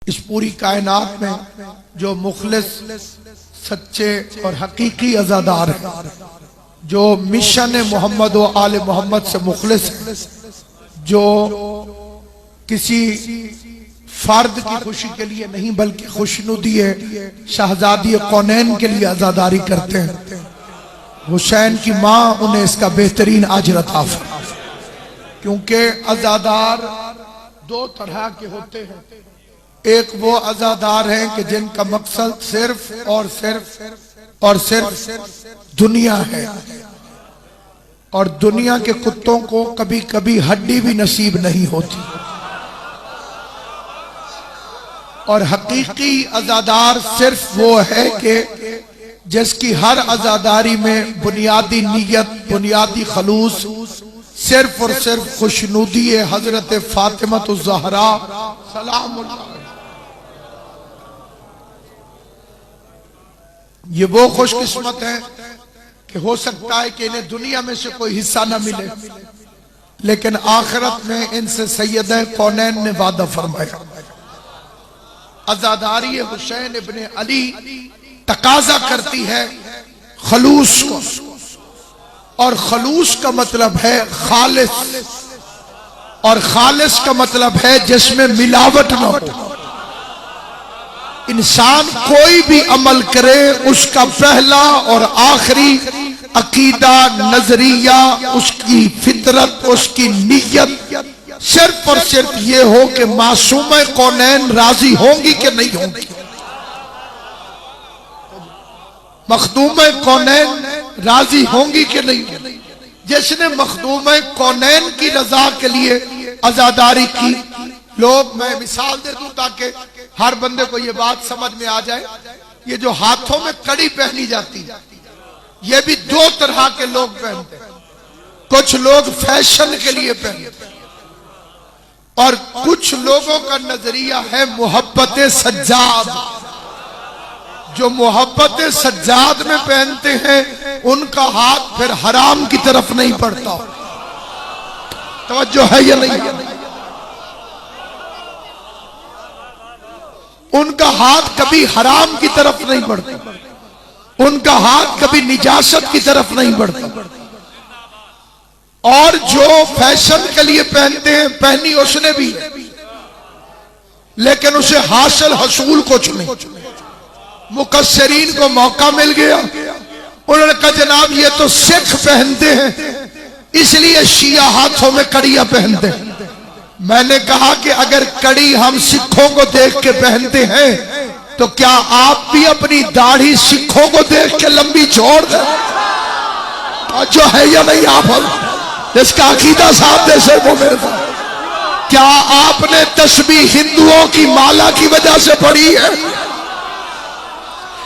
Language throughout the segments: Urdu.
اس پوری کائنات میں جو مخلص سچے اور حقیقی عزادار ہیں، جو مشن محمد و آل محمد سے مخلص ہیں، جو کسی فرد کی خوشی کے لیے نہیں بلکہ خوشنودی شہزادی کونین کے لیے عزاداری کرتے ہیں، حسین کی ماں انہیں اس کا بہترین اجر عطا فرمائے۔ کیونکہ عزادار دو طرح کے ہوتے ہیں، ایک وہ عزادار ہیں کہ جن کا مقصد صرف اور صرف دنیا ہے، اور دنیا کے کتوں کو کبھی کبھی ہڈی بھی نصیب نہیں ہوتی، اور حقیقی عزادار صرف وہ ہے کہ جس کی ہر عزاداری میں بنیادی نیت، بنیادی خلوص صرف اور صرف خوشنودی حضرت فاطمہ الزہرا سلام اللہ علیہا۔ یہ وہ خوش قسمت ہے کہ ہو سکتا ہے کہ انہیں دنیا میں سے کوئی حصہ نہ ملے، لیکن آخرت میں ان سے سیدہ کونین نے وعدہ فرمایا۔ عزاداری حسین ابن علی تقاضا کرتی ہے خلوص کو، اور خلوص کا مطلب ہے خالص، اور خالص کا مطلب ہے جس میں ملاوٹ نہ ہو۔ انسان کوئی بھی عمل کرے، اس کا پہلا اور آخری عقیدہ، نظریہ، اس کی فطرت، اس کی نیت صرف اور صرف یہ ہو کہ معصومہ کونین راضی ہوں گی کہ نہیں ہوں گی، مخدومہ کونین راضی ہوں گی کہ نہیں ہوں گی۔ جس نے مخدومہ کونین کی رضا کے لیے عزاداری کی، لوگ، میں مثال دے دوں تاکہ ہر بندے کو یہ بات سمجھ میں آ جائے، یہ جو ہاتھوں میں کڑی پہنی جاتی ہے، یہ بھی دو طرح کے لوگ پہنتے ہیں۔ کچھ لوگ فیشن کے لیے پہنتے ہیں، اور کچھ لوگوں کا نظریہ ہے محبت سجاد۔ جو محبت سجاد میں پہنتے ہیں ان کا ہاتھ پھر حرام کی طرف نہیں بڑھتا۔ توجہ ہے یا نہیں؟ ان کا ہاتھ کبھی حرام کی طرف نہیں بڑھتا، ان کا ہاتھ کبھی نجاست کی طرف نہیں بڑھتا۔ اور جو فیشن کے لیے پہنتے ہیں، پہنی اس نے بھی، لیکن اسے حاصل حصول کچھ نہیں۔ مقصرین کو موقع مل گیا، انہوں نے کہا جناب یہ تو سکھ پہنتے ہیں اس لیے شیعہ ہاتھوں میں کڑیاں پہنتے ہیں۔ میں نے کہا کہ اگر کڑی ہم سکھوں کو دیکھ کے پہنتے ہیں تو کیا آپ بھی اپنی داڑھی سکھوں کو دیکھ کے لمبی چھوڑ دیں؟ جو ہے یا نہیں؟ آپ اس کا عقیدہ صاحب دے سے وہ میرے ساتھ، کیا آپ نے تسبیح ہندوؤں کی مالا کی وجہ سے پڑھی ہے؟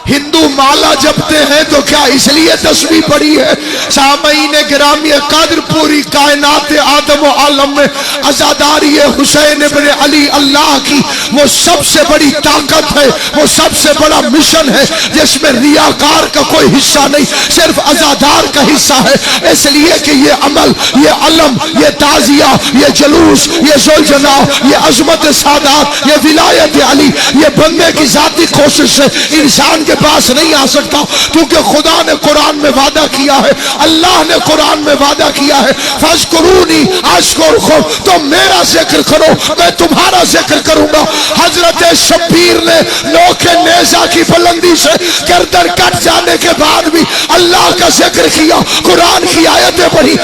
ہندو مالا جپتے ہیں تو کیا اس لیے تسبیح پڑھی ہے؟ سامعین گرامی قدر، پوری کائنات آدم و عالم میں عزاداری حسین ابن علی اللہ کی وہ سب سے بڑی طاقت ہے، وہ سب سے بڑا مشن ہے جس میں ریاکار کا کوئی حصہ نہیں، صرف عزادار کا حصہ ہے۔ اس لیے کہ یہ عمل، یہ علم، یہ تعزیہ، یہ جلوس، یہ ذوالجلالہ، یہ عظمت سادات، یہ ولایت علی، یہ بندے کی ذاتی کوشش سے انسان کے پاس نہیں آ سکتا، کیونکہ خدا نے قرآن میں وعدہ کیا ہے، اللہ نے قرآن میں وعدہ کیا ہے، فَاذْكُرُونِي أَذْكُرْكُمْ، تم میرا ذکر کرو میں تمہارا ذکر کروں گا۔ حضرت شبیر نے نوک نیزہ کی بلندی سے گردن کٹ جانے کے بعد بھی اللہ کا ذکر کیا، قرآن کی آیتیں پڑھی۔